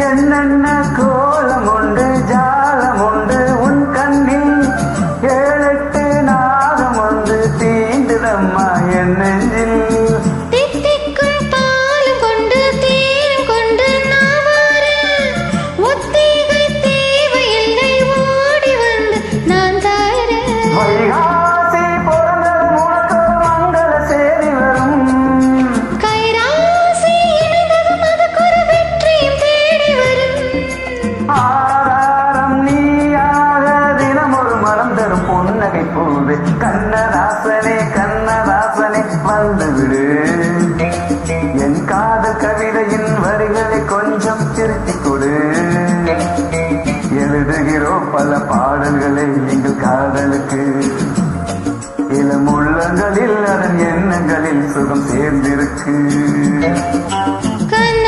என்னென்ன கோலம் உண்டு ஜாலம் உண்டு உன் கண்ணில் 7-8 நாகம் வந்து தீண்டுதம்மா என் நெஞ்சில் தித்திக்கும் பாலும் கொண்டு தேனும் கொண்டு நான் வாரேன் ஒத்திகை தேவையில்லை ஓடி வந்து நான் தாரேன் வைகாசி பிறந்ததும் உனக்கு மங்கள சேரி வரும் கைராசி இணைந்ததும் அதுக்கு ஒரு வெற்றியும் தேடி வரும் ஆதாரம் நீயாக தினம் ஒரு மனம் தரும் புன்னகை பூவே கண்ணதாசனே கண்ணதாசனே வந்துவிடு என் காதல் கவிதையின் வரிகளை கொஞ்சம் திருத்திக் கொடு எழுதுகிறோம் பல பாடல்களை எங்கள் காதலுக்கு இளம் உள்ளங்களில் அதன் எண்ணங்களில் சுகம் சேர்ந்திருக்கு கண்ண